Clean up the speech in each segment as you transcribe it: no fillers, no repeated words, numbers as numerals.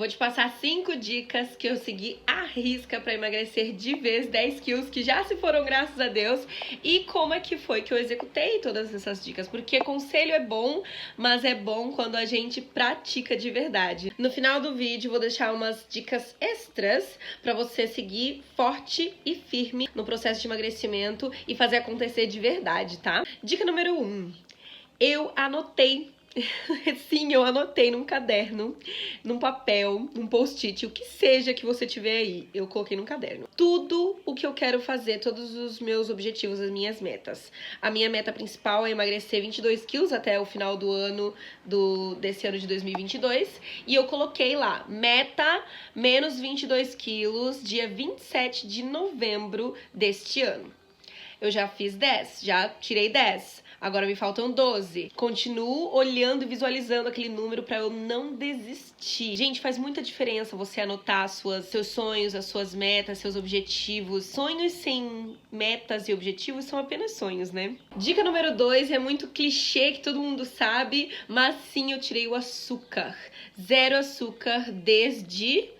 Vou te passar 5 dicas que eu segui à risca para emagrecer de vez 10 quilos que já se foram, graças a Deus, e como é que foi que eu executei todas essas dicas, porque conselho é bom, mas é bom quando a gente pratica de verdade. No final do vídeo vou deixar umas dicas extras para você seguir forte e firme no processo de emagrecimento e fazer acontecer de verdade, tá? Dica número 1. Eu anotei. Sim, eu anotei num caderno, num papel, num post-it, o que seja que você tiver aí, eu coloquei num caderno. Tudo o que eu quero fazer, todos os meus objetivos, as minhas metas. A minha meta principal é emagrecer 22 quilos até o final do ano, desse ano de 2022. E eu coloquei lá, meta menos 22 quilos, dia 27 de novembro deste ano. Eu já fiz 10, já tirei 10. Agora me faltam 12. Continuo olhando e visualizando aquele número pra eu não desistir. Gente, faz muita diferença você anotar seus sonhos, as suas metas, seus objetivos. Sonhos sem metas e objetivos são apenas sonhos, né? Dica número 2 é muito clichê que todo mundo sabe, mas sim, eu tirei o açúcar. 0 açúcar desde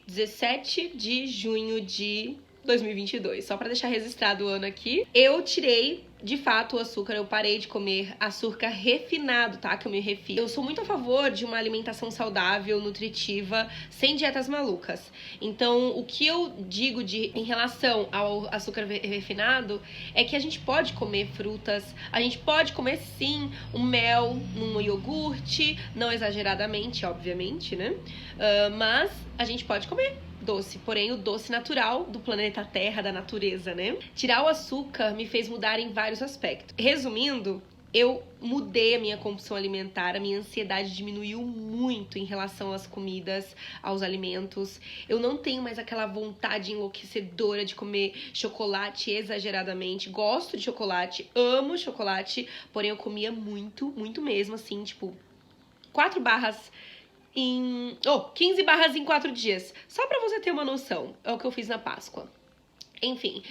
17 de junho de 2022, só pra deixar registrado o ano aqui. Eu tirei, de fato, o açúcar, eu parei de comer açúcar refinado, tá? Que eu me refiro. Eu sou muito a favor de uma alimentação saudável, nutritiva, sem dietas malucas. Então, o que eu digo em relação ao açúcar refinado é que a gente pode comer frutas, a gente pode comer, sim, um mel num iogurte, não exageradamente, obviamente, né? Mas a gente pode comer doce, porém o doce natural do planeta Terra, da natureza, né? Tirar o açúcar me fez mudar em vários aspectos. Resumindo, eu mudei a minha compulsão alimentar, a minha ansiedade diminuiu muito em relação às comidas, aos alimentos. Eu não tenho mais aquela vontade enlouquecedora de comer chocolate exageradamente. Gosto de chocolate, amo chocolate, porém eu comia muito, muito mesmo, assim, tipo, 4 barras 15 barras em 4 dias. Só pra você ter uma noção, é o que eu fiz na Páscoa. Enfim,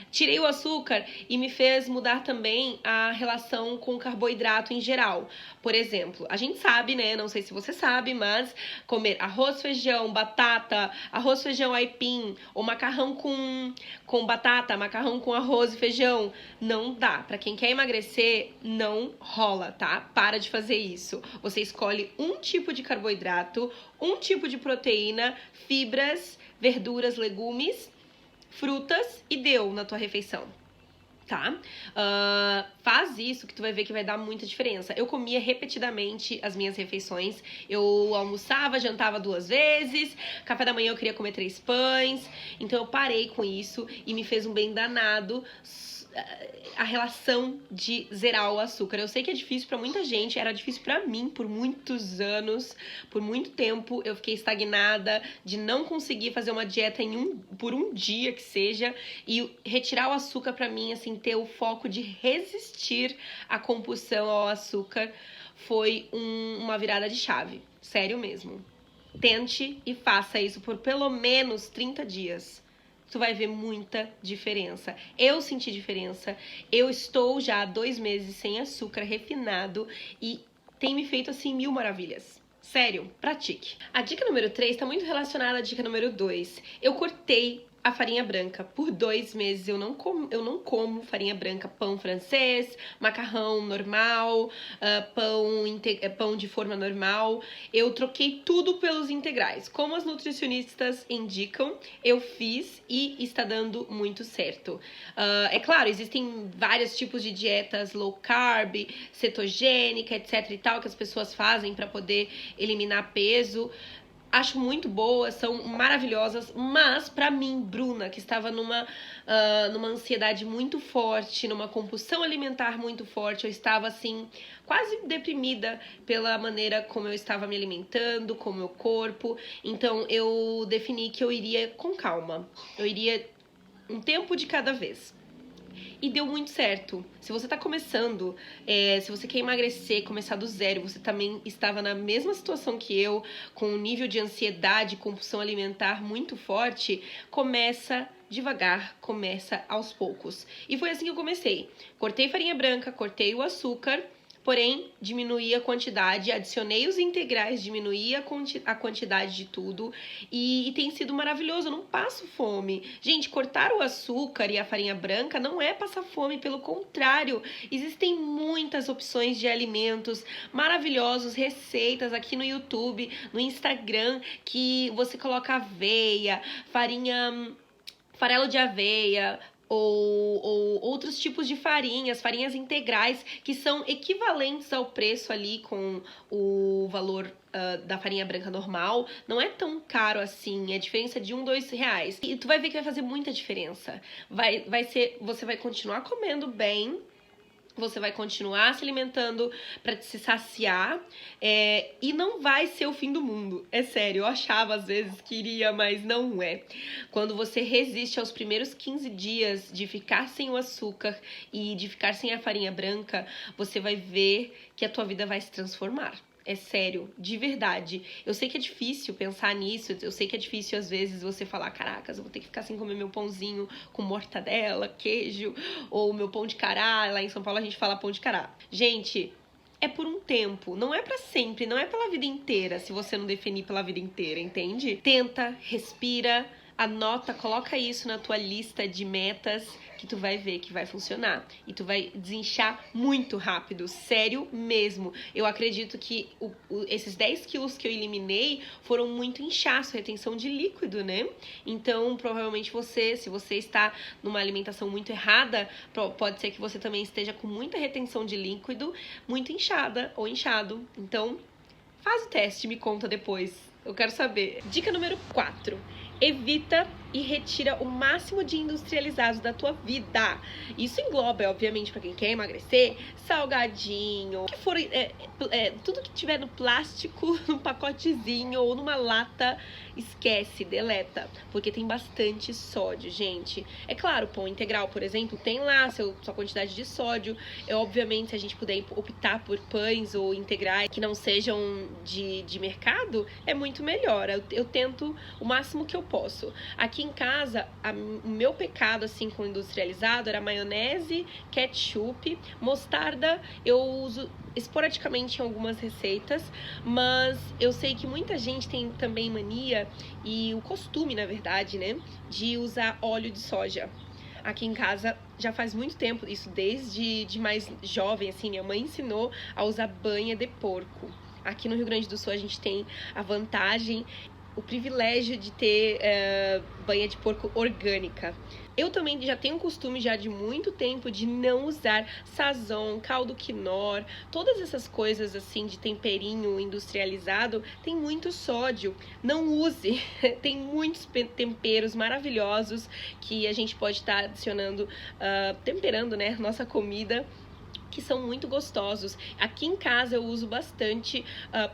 tirei o açúcar e me fez mudar também a relação com o carboidrato em geral. Por exemplo, a gente sabe, né? Não sei se você sabe, mas comer arroz, feijão, batata, arroz, feijão, aipim, ou macarrão com batata, macarrão com arroz e feijão, não dá. Pra quem quer emagrecer, não rola, tá? Para de fazer isso. Você escolhe um tipo de carboidrato, um tipo de proteína, fibras, verduras, legumes, frutas e deu na tua refeição, tá? Faz isso que tu vai ver que vai dar muita diferença. Eu comia repetidamente as minhas refeições. Eu almoçava, jantava 2 vezes. Café da manhã eu queria comer 3 pães. Então eu parei com isso e me fez um bem danado a relação de zerar o açúcar. Eu sei que é difícil pra muita gente, era difícil pra mim por muitos anos, por muito tempo eu fiquei estagnada de não conseguir fazer uma dieta por um dia que seja, e retirar o açúcar pra mim, assim, ter o foco de resistir à compulsão ao açúcar foi uma virada de chave, sério mesmo. Tente e faça isso por pelo menos 30 dias. Tu vai ver muita diferença. Eu senti diferença. Eu estou já há 2 meses sem açúcar refinado e tem me feito, assim, 1000 maravilhas. Sério, pratique. A dica número 3 tá muito relacionada à dica número 2. Eu cortei a farinha branca. Por 2 meses eu não como farinha branca, pão francês, macarrão normal, pão de forma normal. Eu troquei tudo pelos integrais. Como as nutricionistas indicam, eu fiz e está dando muito certo. É claro, existem vários tipos de dietas low carb, cetogênica, etc e tal, que as pessoas fazem para poder eliminar peso. Acho muito boas, são maravilhosas, mas pra mim, Bruna, que estava numa ansiedade muito forte, numa compulsão alimentar muito forte, eu estava assim, quase deprimida pela maneira como eu estava me alimentando, com o meu corpo. Então eu defini que eu iria com calma, eu iria um tempo de cada vez. E deu muito certo. Se você tá começando, se você quer emagrecer, começar do zero, você também estava na mesma situação que eu, com um nível de ansiedade, compulsão alimentar muito forte, começa devagar, começa aos poucos. E foi assim que eu comecei. Cortei farinha branca, cortei o açúcar, porém diminuí a quantidade, adicionei os integrais, diminuí a quantidade de tudo e tem sido maravilhoso, eu não passo fome. Gente, cortar o açúcar e a farinha branca não é passar fome, pelo contrário, existem muitas opções de alimentos maravilhosos, receitas aqui no YouTube, no Instagram, que você coloca aveia, farelo de aveia, ou outros tipos de farinhas integrais, que são equivalentes ao preço ali com o valor da farinha branca normal. Não é tão caro assim, é diferença de R$1, R$2. E tu vai ver que vai fazer muita diferença. Você vai continuar comendo bem, você vai continuar se alimentando para se saciar, e não vai ser o fim do mundo. É sério, eu achava às vezes que iria, mas não é. Quando você resiste aos primeiros 15 dias de ficar sem o açúcar e de ficar sem a farinha branca, você vai ver que a tua vida vai se transformar. É sério, de verdade. Eu sei que é difícil pensar nisso, eu sei que é difícil às vezes você falar, caracas, eu vou ter que ficar sem comer meu pãozinho com mortadela, queijo, ou meu pão de cará. Lá em São Paulo a gente fala pão de cará. Gente, é por um tempo, não é pra sempre, não é pela vida inteira, se você não definir pela vida inteira, entende? Tenta, respira, anota, coloca isso na tua lista de metas, que tu vai ver que vai funcionar. E tu vai desinchar muito rápido, sério mesmo. Eu acredito que esses 10 quilos que eu eliminei foram muito inchaço, retenção de líquido, né? Então, provavelmente se você está numa alimentação muito errada, pode ser que você também esteja com muita retenção de líquido, muito inchada ou inchado. Então, faz o teste, me conta depois. Eu quero saber. Dica número 4. Evita e retira o máximo de industrializados da tua vida. Isso engloba, obviamente, para quem quer emagrecer, salgadinho, que for, tudo que tiver no plástico, num pacotezinho ou numa lata, esquece, deleta, porque tem bastante sódio, gente. É claro, pão integral, por exemplo, tem lá sua quantidade de sódio. Obviamente, se a gente puder optar por pães ou integrais que não sejam de mercado, é muito melhor. Eu tento o máximo que eu posso. Aqui em casa, o meu pecado assim com industrializado era maionese, ketchup, mostarda. Eu uso esporadicamente em algumas receitas, mas eu sei que muita gente tem também mania e o costume, na verdade, né, de usar óleo de soja. Aqui em casa já faz muito tempo, isso desde mais jovem, assim, minha mãe ensinou a usar banha de porco. Aqui no Rio Grande do Sul a gente tem a vantagem, o privilégio de ter banha de porco orgânica. Eu também já tenho um costume já de muito tempo de não usar sazon, caldo quinor, todas essas coisas assim de temperinho industrializado, tem muito sódio. Não use, tem muitos temperos maravilhosos que a gente pode estar adicionando, temperando, né, nossa comida, que são muito gostosos. Aqui em casa eu uso bastante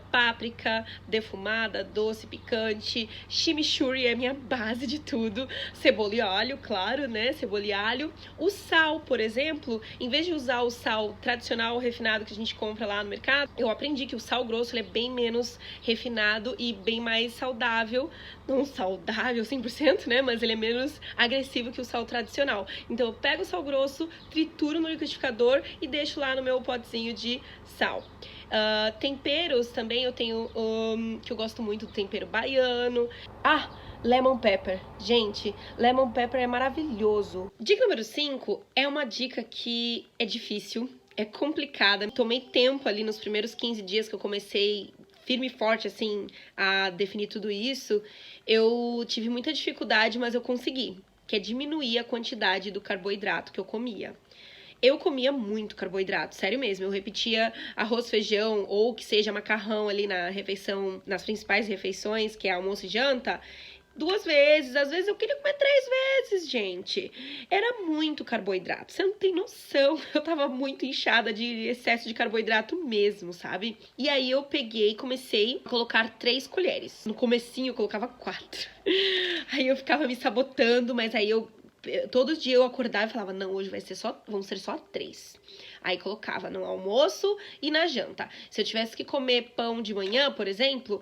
páprica defumada, doce, picante, chimichurri é minha base de tudo, cebola e alho, claro, né, cebola e alho. O sal, por exemplo, em vez de usar o sal tradicional refinado que a gente compra lá no mercado, eu aprendi que o sal grosso ele é bem menos refinado e bem mais saudável, não saudável 100%, né, mas ele é menos agressivo que o sal tradicional. Então eu pego o sal grosso, trituro no liquidificador e deixo lá no meu potezinho de sal. Temperos também eu tenho, que eu gosto muito do tempero baiano. Lemon pepper. Gente, lemon pepper é maravilhoso. Dica número 5 é uma dica que é difícil, é complicada. Tomei tempo ali nos primeiros 15 dias que eu comecei firme e forte, assim, a definir tudo isso. Eu tive muita dificuldade, mas eu consegui, que é diminuir a quantidade do carboidrato que eu comia. Eu comia muito carboidrato, sério mesmo. Eu repetia arroz, feijão ou que seja macarrão ali na refeição, nas principais refeições, que é almoço e janta, 2 vezes. Às vezes eu queria comer 3 vezes, gente. Era muito carboidrato. Você não tem noção. Eu tava muito inchada de excesso de carboidrato mesmo, sabe? E aí eu peguei e comecei a colocar 3 colheres. No comecinho eu colocava 4. Aí eu ficava me sabotando, mas aí eu Todo dia eu acordava e falava, não, hoje vão ser só 3. Aí colocava no almoço e na janta. Se eu tivesse que comer pão de manhã, por exemplo,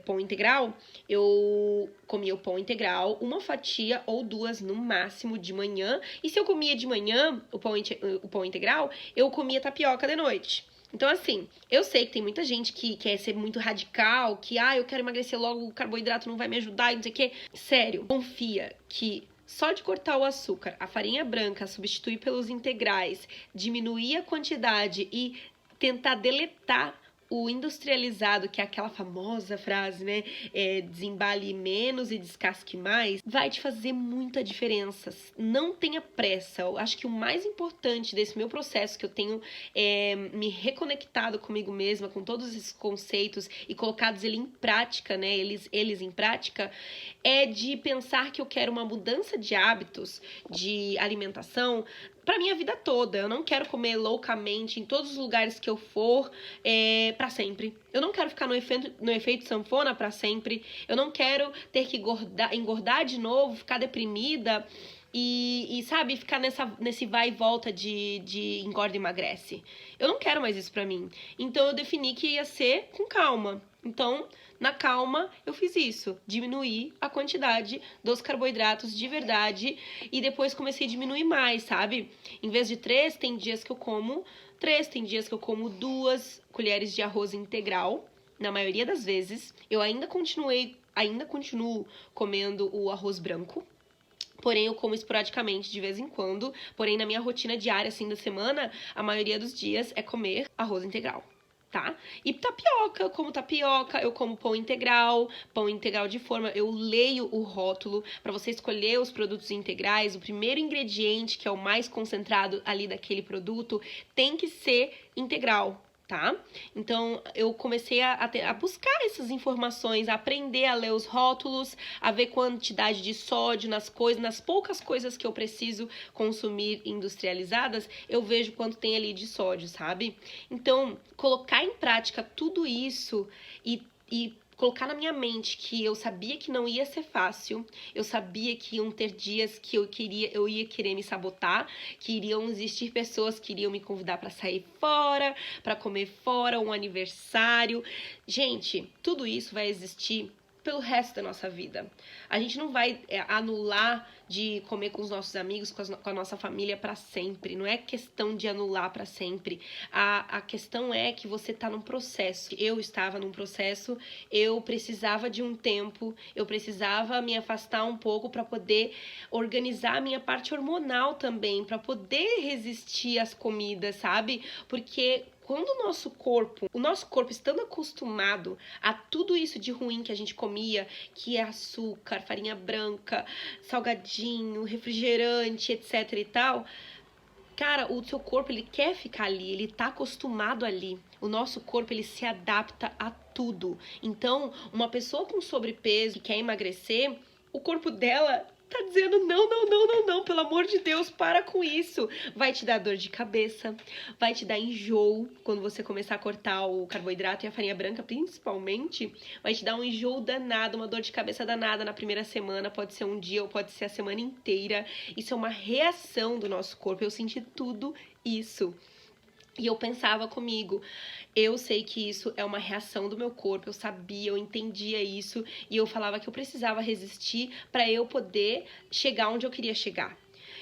pão integral, eu comia o pão integral, uma fatia ou 2 no máximo de manhã. E se eu comia de manhã o pão integral, eu comia tapioca de noite. Então, assim, eu sei que tem muita gente que quer ser muito radical, que, eu quero emagrecer logo, o carboidrato não vai me ajudar e não sei o quê. Sério, confia que só de cortar o açúcar, a farinha branca, substituir pelos integrais, diminuir a quantidade e tentar deletar o industrializado, que é aquela famosa frase, né? Desembale menos e descasque mais, vai te fazer muita diferença. Não tenha pressa. Eu acho que o mais importante desse meu processo, que eu tenho me reconectado comigo mesma, com todos esses conceitos e colocados ele em prática, né? Eles em prática, é de pensar que eu quero uma mudança de hábitos, de alimentação, pra minha vida toda. Eu não quero comer loucamente em todos os lugares que eu for pra sempre. Eu não quero ficar no efeito sanfona pra sempre. Eu não quero ter que engordar de novo, ficar deprimida e sabe, ficar nesse vai e volta de engorda e emagrece. Eu não quero mais isso pra mim. Então eu defini que ia ser com calma. Então, na calma, eu fiz isso. Diminuí a quantidade dos carboidratos de verdade e depois comecei a diminuir mais, sabe? Em vez de 3, tem dias que eu como 3, tem dias que eu como 2 colheres de arroz integral. Na maioria das vezes, eu ainda continuo comendo o arroz branco. Porém, eu como esporadicamente, de vez em quando. Porém, na minha rotina diária, assim, da semana, a maioria dos dias é comer arroz integral. Tá? E tapioca, eu como pão integral de forma, eu leio o rótulo para você escolher os produtos integrais, o primeiro ingrediente, que é o mais concentrado ali daquele produto, tem que ser integral, tá? Então, eu comecei a buscar essas informações, a aprender a ler os rótulos, a ver quantidade de sódio nas poucas coisas que eu preciso consumir industrializadas, eu vejo quanto tem ali de sódio, sabe? Então, colocar em prática tudo isso e colocar na minha mente que eu sabia que não ia ser fácil, eu sabia que iam ter dias que eu ia querer me sabotar, que iriam existir pessoas que iriam me convidar para sair fora, para comer fora, um aniversário. Gente, tudo isso vai existir pelo resto da nossa vida. A gente não vai anular de comer com os nossos amigos, com a nossa família para sempre. Não é questão de anular para sempre. A questão é que você tá num processo. Eu estava num processo, eu precisava de um tempo, eu precisava me afastar um pouco para poder organizar a minha parte hormonal também, para poder resistir às comidas, sabe? Porque quando o nosso corpo estando acostumado a tudo isso de ruim que a gente comia, que é açúcar, farinha branca, salgadinho, refrigerante, etc e tal, cara, o seu corpo, ele quer ficar ali, ele tá acostumado ali. O nosso corpo, ele se adapta a tudo. Então, uma pessoa com sobrepeso que quer emagrecer, o corpo dela tá dizendo não, pelo amor de Deus, para com isso. Vai te dar dor de cabeça, vai te dar enjoo quando você começar a cortar o carboidrato e a farinha branca, principalmente. Vai te dar um enjoo danado, uma dor de cabeça danada na primeira semana, pode ser um dia ou pode ser a semana inteira. Isso é uma reação do nosso corpo, eu senti tudo isso. E eu pensava comigo, eu sei que isso é uma reação do meu corpo, eu sabia, eu entendia isso, e eu falava que eu precisava resistir para eu poder chegar onde eu queria chegar.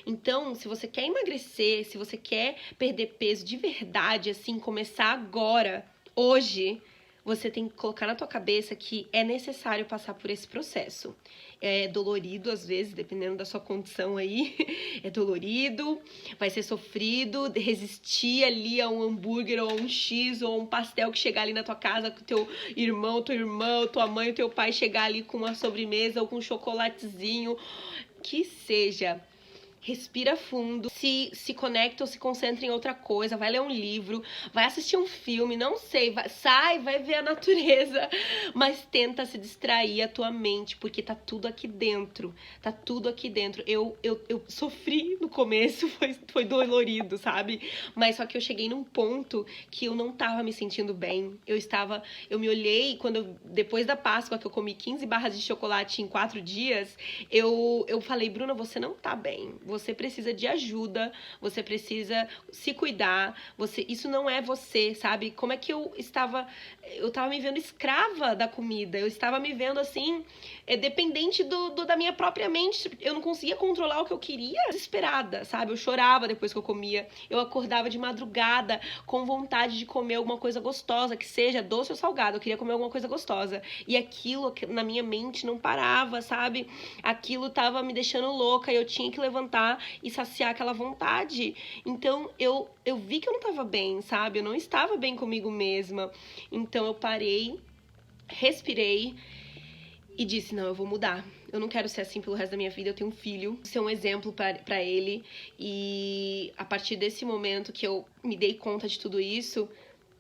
Então, se você quer emagrecer, se você quer perder peso de verdade, assim, começar agora, hoje, você tem que colocar na tua cabeça que é necessário passar por esse processo. É dolorido, às vezes, dependendo da sua condição aí. É dolorido, vai ser sofrido, resistir ali a um hambúrguer ou a um X ou a um pastel que chegar ali na tua casa com teu irmão, tua irmã, tua mãe, teu pai chegar ali com uma sobremesa ou com um chocolatezinho, que seja. respira fundo, se conecta ou se concentra em outra coisa, vai ler um livro, vai assistir um filme, não sei, vai ver a natureza, mas tenta se distrair a tua mente, porque tá tudo aqui dentro, tá tudo aqui dentro. Eu sofri no começo, foi dolorido, sabe? Mas só que eu cheguei num ponto que eu não tava me sentindo bem, eu me olhei, depois da Páscoa, que eu comi 15 barras de chocolate em 4 dias, eu falei, Bruna, você não tá bem, você precisa de ajuda, você precisa se cuidar, isso não é você, sabe? Como é que eu tava me vendo escrava da comida, eu estava me vendo assim, dependente da minha própria mente, eu não conseguia controlar o que eu queria, desesperada, sabe? Eu chorava depois que eu comia, eu acordava de madrugada com vontade de comer alguma coisa gostosa, que seja doce ou salgado, eu queria comer alguma coisa gostosa, e aquilo na minha mente não parava, sabe? Aquilo tava me deixando louca, e eu tinha que levantar e saciar aquela vontade. Então eu vi que eu não tava bem, sabe? Eu não estava bem comigo mesma. Então eu parei, respirei e disse, não, eu vou mudar. Eu não quero ser assim pelo resto da minha vida, eu tenho um filho, ser um exemplo pra ele. E a partir desse momento que eu me dei conta de tudo isso,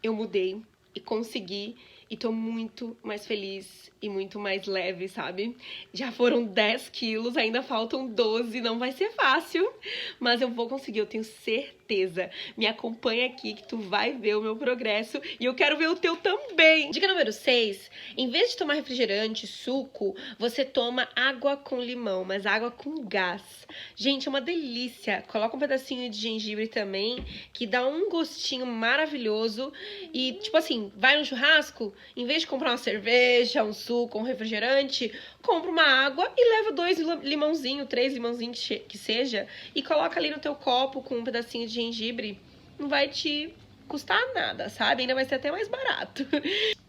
eu mudei e consegui. E tô muito mais feliz e muito mais leve, sabe? Já foram 10 quilos, ainda faltam 12, não vai ser fácil, mas eu vou conseguir, eu tenho certeza. Me acompanha aqui que tu vai ver o meu progresso e eu quero ver o teu também. Dica número 6, em vez de tomar refrigerante, suco, você toma água com limão, mas água com gás. Gente, é uma delícia. Coloca um pedacinho de gengibre também, que dá um gostinho maravilhoso. E, tipo assim, vai no churrasco, em vez de comprar uma cerveja, um suco, um refrigerante, compra uma água e leva 2 limãozinhos, 3 limãozinhos que seja, e coloca ali no teu copo com um pedacinho de gengibre. Não vai te custar nada, sabe? Ainda vai ser até mais barato.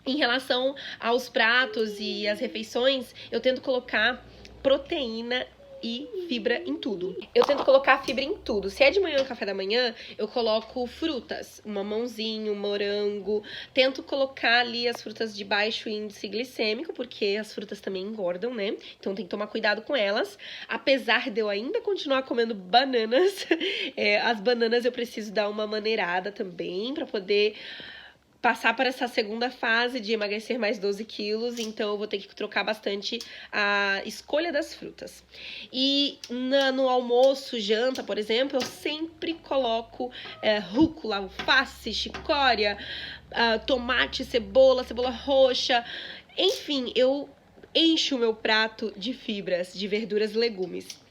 Em relação aos pratos e as refeições, eu tento colocar proteína e fibra em tudo. Eu tento colocar fibra em tudo. Se é de manhã, no café da manhã, eu coloco frutas, um mamãozinho, um morango. Tento colocar ali as frutas de baixo índice glicêmico, porque as frutas também engordam, né? Então tem que tomar cuidado com elas. Apesar de eu ainda continuar comendo bananas, as bananas eu preciso dar uma maneirada também para poder passar para essa segunda fase de emagrecer mais 12 quilos, então eu vou ter que trocar bastante a escolha das frutas. E no almoço, janta, por exemplo, eu sempre coloco rúcula, alface, chicória, tomate, cebola roxa, enfim, eu encho o meu prato de fibras, de verduras e legumes.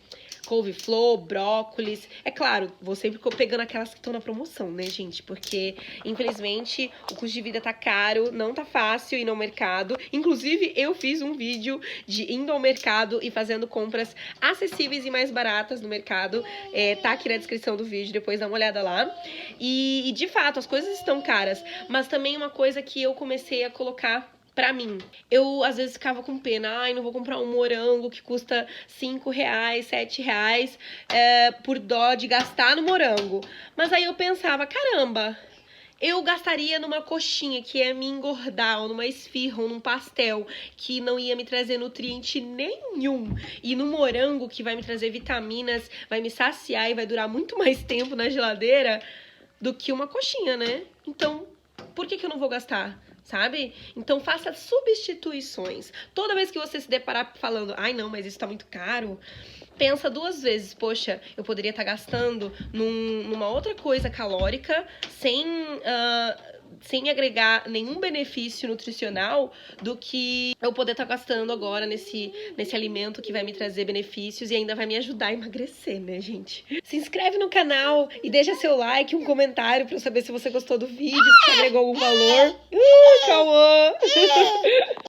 Couve-flor, brócolis. É claro, vou sempre pegando aquelas que estão na promoção, né, gente? Porque, infelizmente, o custo de vida tá caro, não tá fácil ir no mercado. Inclusive, eu fiz um vídeo de indo ao mercado e fazendo compras acessíveis e mais baratas no mercado. Tá aqui na descrição do vídeo, depois dá uma olhada lá. E de fato, as coisas estão caras. Mas também uma coisa que eu comecei a colocar pra mim, eu às vezes ficava com pena, não vou comprar um morango que custa R$5, R$7, por dó de gastar no morango. Mas aí eu pensava, caramba, eu gastaria numa coxinha que ia me engordar, ou numa esfirra, ou num pastel, que não ia me trazer nutriente nenhum. E no morango, que vai me trazer vitaminas, vai me saciar e vai durar muito mais tempo na geladeira do que uma coxinha, né? Então, por que eu não vou gastar? Sabe? Então faça substituições. Toda vez que você se deparar falando, não, mas isso tá muito caro, pensa 2 vezes, poxa, eu poderia estar gastando numa outra coisa calórica, sem agregar nenhum benefício nutricional, do que eu poder estar gastando agora nesse alimento que vai me trazer benefícios e ainda vai me ajudar a emagrecer, né, gente? Se inscreve no canal e deixa seu like, um comentário pra eu saber se você gostou do vídeo, se agregou algum valor. Cauã!